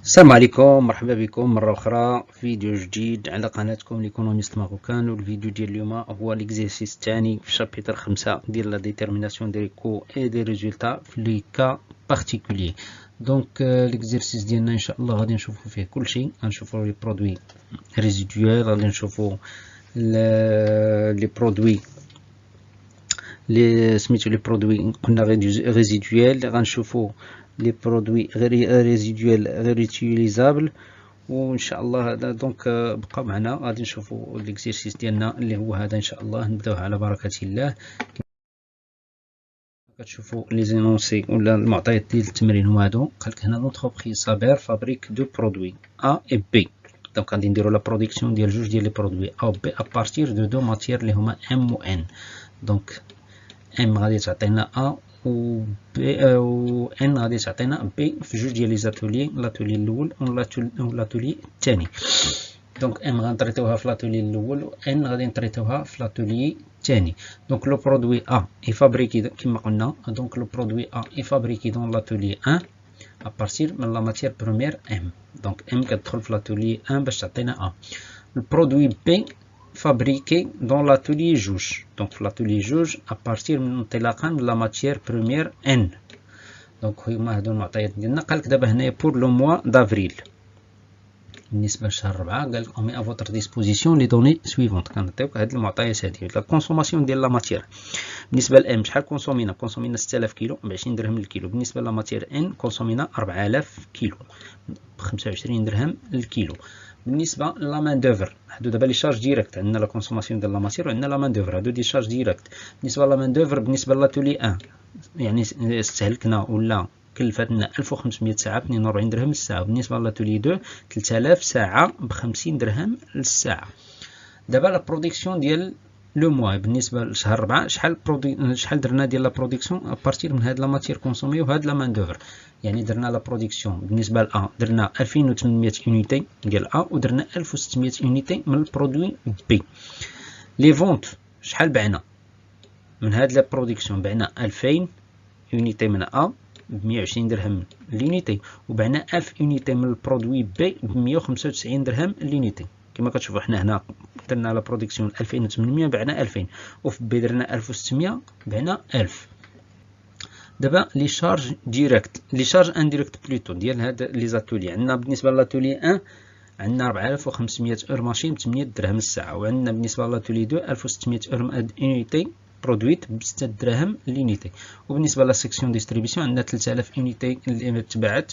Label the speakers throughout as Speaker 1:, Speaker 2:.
Speaker 1: السلام عليكم، مرحبا بكم مرة أخرى في فيديو جديد على قناتكم ليكونوميست ماروكان. والفيديو ديال اليوم هو ليكزيرسيس الثاني في شابيتر 5 ديال لا ديتيرميناسيون دي كو اي دي ريزولتا في لي كا بارتيكولي. دونك ليكزيرسيس ديالنا ان شاء الله غادي نشوفوا فيه كلشي. غنشوفوا لي برودوي ريزيدويال، غادي نشوفوا لي برودوي لي سميتو لي برودوي قلنا ريزيدويال، غنشوفوا لي برودوي ريزيدويال غير يوتيليزابل. وان شاء الله هذا دونك بقاو معنا غادي نشوفوا ليكزيرسيس ديالنا اللي هو هذا ان شاء الله. نبداوه على بركه الله. كتشوفوا لي زينونسي ولا المعطيات ديال التمرين هما هادو. قالك هنا لونتربريز سابير فابريك دو برودوي ا اي بي. دونك غادي نديروا لا برودكسيون ديال جوج ديال لي برودوي ا و بي ابارتير دو ماتير اللي هما ام و ان. دونك ام غادي تعطينا ا و بي و ان غادي تعطينا بي في جوج ديال لي زاتولي، لاتولي الاول و لاتولي الثاني. دونك ام غنطريطوها في لاتولي الاول و ان غادي نطريطوها في لاتولي الثاني. دونك لو برودوي ا اي فابريكي كما قلنا. دونك لو برودوي ا اي فابريكي دون لاتولي 1 à partir من لا ماتير بروميير ام. دونك ام كتدخل في لاتولي 1 باش تعطينا ا. البرودوي بي fabriqué dans l'atelier juge. Donc l'atelier juge à partir من انطلاقا من لا ماتير بروميير ان. دونك هما هادو المعطيات ديالنا. قالك دابا هنايا بور لو موا دافريل بالنسبه لشهر 4 قالك اون ا فوتر ديسبوزيسيون لي دوني سويفونت. كنعطيوك هاد المعطيات هادي. لا كونسوماسيون ديال لا ماتير بالنسبه لام شحال كونسومينا 6000 كيلو ب 20 درهم للكيلو. بالنسبه لا ماتير ان كونسومينا 4000 كيلو ب 25 درهم للكيلو. بالنسبه لا مان دوفر هادو دابا لي شارج ديريكت. عندنا لا كونسوماسيون ديال لا ماتير وعندنا لا مان دوفر، هادو دي شارج ديريكت. بالنسبه لا مان دوفر بالنسبه لاتولي 1 يعني استهلكنا ولا كلفتنا 1500 ساعه ب 42 درهم للساعه. بالنسبه لاتولي 2 3000 ساعه ب 50 درهم للساعه. دابا لا برودكسيون ديال لو موا بالنسبه لشهر 4 شحال درنا ديال لا برودكسيون ابارتير من هاد لا ماتير كونسومي وهاد لا مان دوفر. يعني درنا لا برودكسيون بالنسبه ل درنا 2800 يونيتي ديال ودرنا 1600 يونيتي من البرودوي بي. لي فونت شحال بعنا من هاد لا برودكسيون؟ بعنا 2000 يونيتي من ب 120 درهم لونيتي، وبعنا 1000 يونيتي من البرودوي بي ب 195 درهم لونيتي. كما كتشوفوا حنا هنا درنا لا برودكسيون 2800 بعنا 2000، وفي بي درنا 1600 بعنا 1000. دابا لي شارج ديريكت لي شارج انديريكت بلوتو ديال هاد لي زاتولي. عندنا بالنسبه لاتولي 1 عندنا 4500 اور ماشين ب 8 درهم الساعه، وعندنا بالنسبه لاتولي 2 1600 اور يونيتي برودويت ب 6 دراهم لونيتي. وبالنسبه لا سيكسيون ديستريبيسيون عندنا 3000 يونيتي اللي تباعت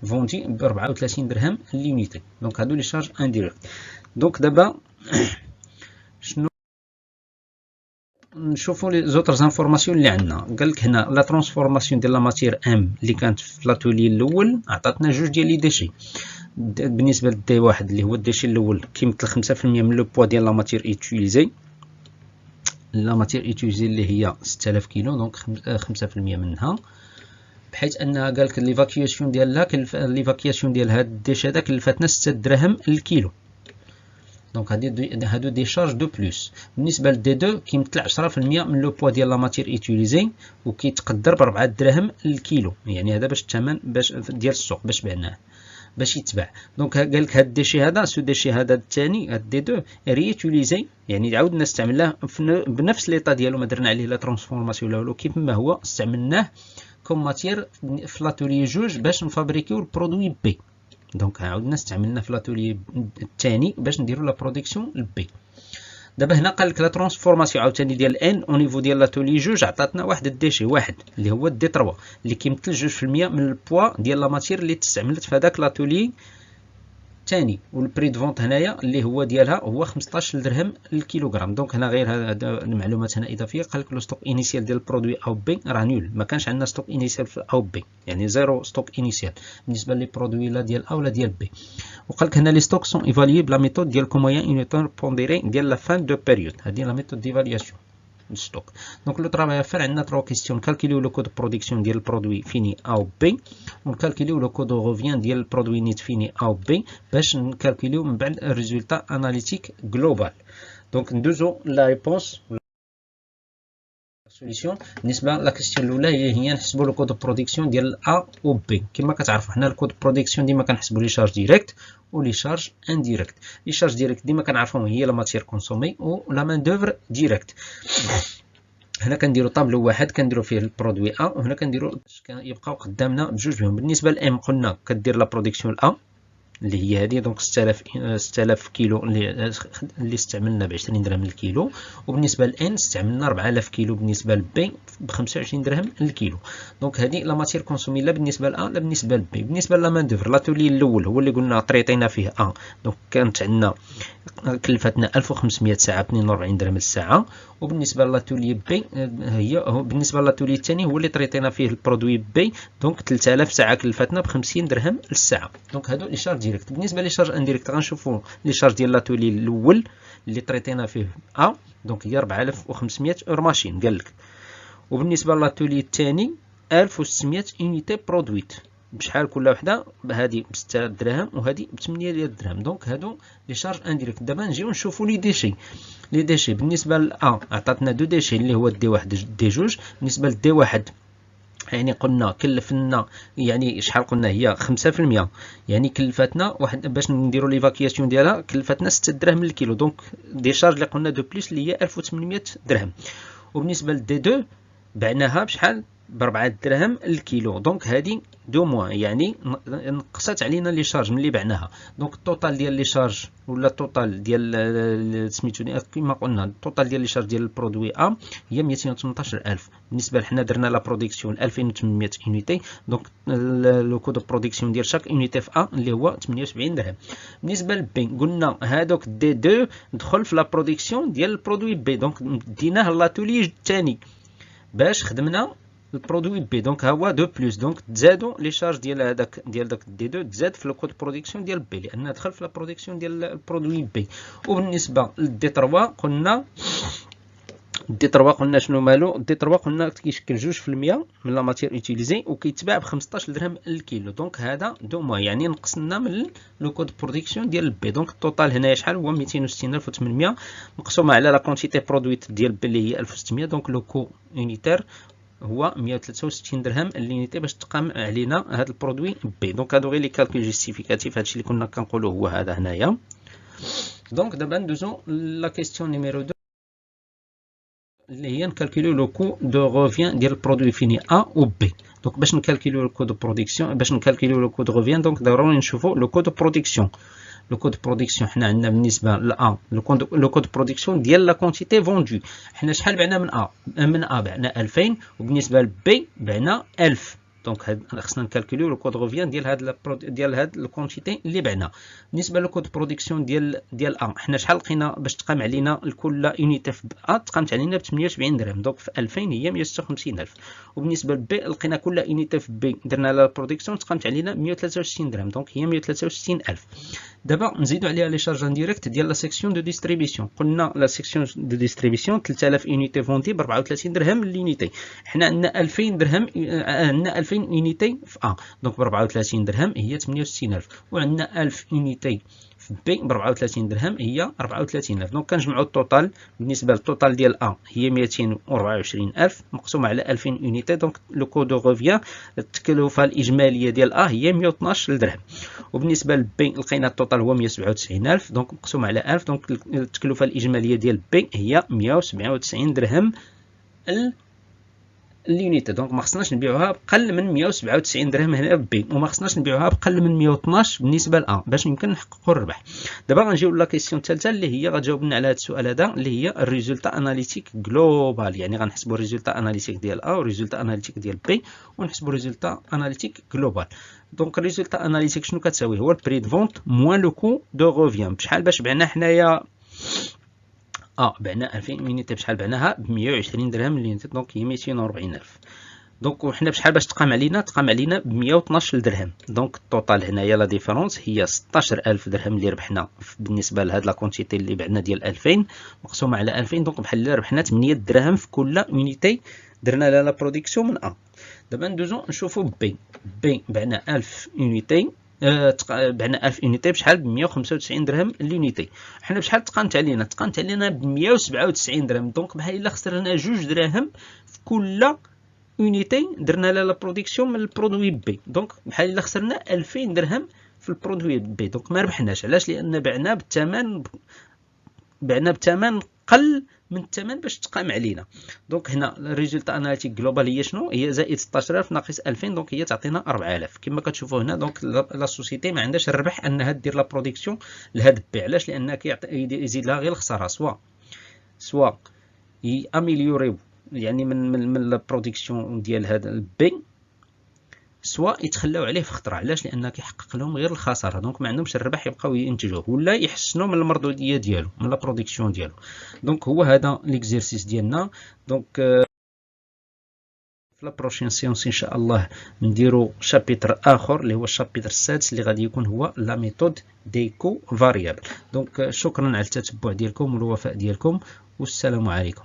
Speaker 1: فونتي ب 34 درهم لونيتي. دونك هادو لي شارج انديريكت. دونك دابا شنو نشوفوا لي زوتر انفورماسيون اللي عندنا. قالك هنا لا ترانسفورماسيون ديال لا ماتير ام اللي كانت في لاتولي الاول عطاتنا جوج ديال لي ديشي. بالنسبه للدي واحد اللي هو الديشي الاول كيمثل 5% من لو بوا ديال لا ماتير ايتيليزي. لا ماتير ايتيليزي اللي هي 6000 كيلو، دونك 5% منها. بحيث انها قالك ليفاكياسيون ديالها ليفاكياسيون ديال هاد الديش هذا كلفتنا 6 دراهم للكيلو. دونك هادو دي شارج دو بلوس. بالنسبه لدي 2 كيمثل 10% من لو بوا ديال لا ماتير ايتيليزي، وكيتقدر ب 4 دراهم للكيلو. يعني هذا باش الثمن باش ديال السوق باش بعناه باش يتباع. دونك قالك هاد الديشي هذا الديشي هذا الثاني هاد دي 2 ريوتيليزي، يعني عاودنا استعملناه بنفس ليطا ديالو، ما درنا عليه لا ترانسفورماسيون ولا والو، كيف ما هو استعملناه كوم ماتير في لاتولي جوج باش نفابريكيو البرودوي بي. دونك عاودنا استعملنا في لاتولي الثاني باش نديرو لا برودكسيون البي. دابا هنا قالك لا ترانسفورماسيون عاوتاني ديال ان او نيفو ديال لاتولي جوج عطاتنا واحد الديشي واحد اللي هو دي 3 اللي كيمثل 2% من البوا ديال لا ماتير اللي تستعملت في هذاك لاتولي الثاني. والبري دو فونت هنايا اللي هو ديالها هو 15 درهم للكيلوغرام. دونك هنا غير هذا المعلومات هنا اضافيه. قالك لو ستوك انيسيال ديال البرودوي او بي راه نول، ما كانش عندنا ستوك انيسيال في او بي، يعني زيرو ستوك انيسيال بالنسبه لي برودوي لا ديال او لا ديال بي. وقالك هنا لي ستوك سون ايفاليي بلا ميثود ديال كومويان يونيتور بونديري ديال لا فان دو بيريود. هذه لا ميثود ديفالياسيون ستوك. دونك لو طرافاي فار عندنا 3 كيستيون. كالكوليو لو كود دو برودكسيون ديال البرودوي فيني او بي، ونكالكوليو لو كود دو روفيان ديال البرودوي نيت فيني او بي باش نكالكوليو من بعد الريزولتا اناليتيك جلوبال. دونك ندوزو لا ريبونس سوليسيون بالنسبه لا كيستيون الاولى هي نحسبوا لو كود برودكسيون ديال ا و بي. كما كتعرفوا حنا الكود برودكسيون ديما كنحسبوا لي شارج ديريكت و لي شارج انديريكت. لي شارج ديريكت ديما كنعرفوهم هي لا ماتير كونسومي و لا مان دوفر ديريكت. هنا كنديروا طابلو واحد كنديروا فيه البرودوي ا، وهنا كنديروا يبقاو قدامنا بجوج بهم. بالنسبه لام قلنا كدير لا برودكسيون ا اللي هي هذه، دونك 6000 كيلو اللي استعملنا ب 20 درهم الكيلو. وبالنسبه لان استعملنا 4000 كيلو بالنسبه لبي ب 25 درهم الكيلو. دونك هذه لا ماتير كونسومي لا بالنسبه لا لا بالنسبه لبي. بالنسبه لا مان دوفر لاتولي الاول هو اللي قلنا طريطينا فيه ا، دونك كانت عندنا كلفتنا 1500 ساعه 42 درهم الساعه. وبالنسبه لاتولي بي هي بالنسبه لاتولي الثاني هو اللي طريطينا فيه البرودوي بي، دونك 3000 ساعه كلفتنا ب 50 درهم الساعه. دونك هادو لي شارج ديريكت. بالنسبه لي شارج انديريكت غنشوفوا لي شارج ديال لاتولي الاول اللي طريطينا فيه ا، دونك هي 4500 اور ماشين قال لك. وبالنسبه لاتولي الثاني 1600 اونيتي برودويت، بشحال كل وحده؟ هذه ب 6 دراهم وهذه ب 8 دراهم. دونك هادو لي شارج انديريكت. دابا نجيو نشوفوا لي ديشي. لي ديشي بالنسبه ل ا عطاتنا دو ديشي اللي هو دي واحد دي جوج. بالنسبه لدي واحد يعني قلنا كلفنا يعني شحال قلنا هي 5%، يعني كلفتنا واحد باش نديروا ليفاكياسيون ديالها كلفتنا 6 دراهم للكيلو. دونك دي شارج اللي قلنا دو بليس اللي هي 1800 درهم. وبالنسبه لدي دو بعناها بشحال؟ ب 4 دراهم الكيلو. دونك هذه دو موان يعني نقصات علينا لي شارج ملي بعناها. دونك التوتال ديال لي شارج ولا التوتال ديال سميتو كما قلنا التوتال ديال لي شارج ديال البرودوي ا هي 218000. بالنسبه لحنا درنا لا برودكسيون 2800 اونيتي، دونك لو كود برودكسيون ديال شاك اونيتي في ا اللي هو 78 درهم. بالنسبه لبي قلنا هادوك دي دو دخل في لا برودكسيون ديال البرودوي بي، دونك ديناه لاتولي الثاني باش خدمنا البرودوي بي. دونك ها هو دو بلس، دونك تزادوا لي شارج ديال داك دي دو تزاد في الكود برودكسيون ديال بي لان دخل في لا برودكسيون ديال البرودوي بي. وبالنسبه لدي 3 قلنا دي 3 قلنا شنو مالو؟ دي 3 قلنا كيشكل 2% من لا ماتير اوتيليزي وكيتباع ب 15 درهم الكيلو. دونك هذا دو موا يعني نقص لنا من لو كود برودكسيون ديال بي. دونك التوتال هنايا شحال هو؟ 260800 مقسومه على لا كونتيتي برودويت ديال بي اللي هي 1600. دونك لو كو يونيتير هو 163 درهم اللينيتي باش تقام علينا هذا البرودوي بي. دونك هادو غير لي كالكول جيستيفيكاتيف، هادشي اللي كنا كنقولوا هو هذا هنايا. دونك دابا ندوزو لا كيستيون نيميرو 2 اللي هي نكالكوليو لو كو دو روفيان ديال البرودوي فيني ا و بي. دونك باش نكالكوليو لو كو دو برودكسيون باش نكالكوليو لو كو دو روفيان دونك ضروري نشوفوا لو كو دو برودكسيون. لو كود برودكسيون حنا عندنا بالنسبه ل لو كود برودكسيون ديال لا كونتيتي فوندو. حنا شحال بعنا من ا بعنا 2000 وبالنسبه لبي بعنا 1000. دونك خصنا نكالكوليو لو كود روفيان ديال هاد الكونتيتي اللي بعنا. بالنسبه للكود برودكسيون ديال ا حنا شحال لقينا باش تقام علينا الكل اونيتي في ا تقامت علينا ب 78 درهم. دونك في 2000 هي 156000. وبالنسبه لبي لقينا كل اونيتي في بي درنا لا برودكسيون تقامت علينا 163 درهم. دونك هي 163000. دابا نزيدو عليها لي شارج انديريكت ديال لا سيكسيون دو ديستريبيسيون. قلنا لا سيكسيون دو ديستريبيسيون 3000 اونيتي فوندي ب 34 درهم لليونيتي. حنا عندنا 2000 درهم عندنا 2000 اونيتي في ا، دونك ب 34 درهم هي 68000. وعندنا 1000 اونيتي في بي ب 34 درهم هي 34000. دونك كنجمعوا التوتال. بالنسبه للتوتال ديال ا هي 224000 مقسومه على 2000 اونيتي. دونك لو كو دو روفيان التكلفه الاجماليه ديال ا هي 112 درهم. وبالنسبه لبي لقينا التوتال هو 197000 دونك مقسوم على 1000. دونك التكلفه الاجماليه ديال بي هي 197 درهم اليونيتي. دونك ما خصناش نبيعوها بقل من 197 درهم هنا بي، وما خصناش نبيعوها بقل من 112 بالنسبه ل باش يمكن نحققوا الربح. دابا غنجيو لا كيسيون الثالثه اللي هي غتجاوبنا على هذا السؤال هذا اللي هي الريزولتا اناليتيك جلوبال. يعني غنحسبوا الريزولتا اناليتيك ديال ا والريزولتا اناليتيك ديال بي ونحسبوا الريزولتا اناليتيك جلوبال. دونك الريزولتا اناليتيك شنو كتساوي؟ هو البري دو فونت موان لو كو دو روفيان. بشحال باش بعنا حنايا بعنا 2000 يونيتي بشحال بعناها ب 120 درهم اليونيتي. دونك هي 240000. دونك وحنا بشحال باش تقام علينا ب 112 درهم. دونك التوتال هنايا لا ديفيرونس هي 16000 درهم اللي ربحنا بالنسبه لهاد لا كونتيتي اللي بعنا ديال 2000 مقسومه على 2000. دونك بحال اللي ربحنا 8 دراهم في كل يونيتي درنا لها لا برودكسيون من ا. دابا ندوزو نشوفو بي. بعنا 1000 يونيتي بعنا 1000 اونيتي بشحال؟ ب 195 درهم لونيتي. حنا بشحال تقنت علينا؟ تقنت علينا ب 197 درهم. دونك بحال الا خسرنا 2 دراهم في كل اونيتي درنا لها لا برودكسيون من البرودوي بي. دونك بحال الا خسرنا 2000 درهم في البرودوي بي. دونك ما ربحناش. علاش؟ لان بعنا بثمن قل من الثمن باش تقام علينا. دونك هنا الريزلت اناليتيك جلوبال هي شنو؟ هي زائد 16000 ناقص 2000. دونك هي تعطينا 4000 كما كتشوفوا هنا. دونك لا سوسيتي ما عندهاش الربح انها دير لا برودكسيون لهاد البي. علاش؟ لان يزيد لها غير الخساره، سوا ياميليوريو يعني من لا برودكسيون ديال هذا البي، سواء يتخلاو عليه في خطره. علاش؟ لان كيحقق لهم غير الخساره. دونك ما عندهمش الربح يبقاو ينتجوه، ولا يحسنوا من المردوديه ديالو من لا برودكسيون ديالو. دونك هو هذا ليكزيرسيس ديالنا. دونك في لا بروشين سيونس ان شاء الله نديرو شابيتر اخر اللي هو الشابيتر السادس اللي غادي يكون هو لا ميثود ديكو فاريابل. دونك شكرا على التتبع ديالكم والوفاء ديالكم، والسلام عليكم.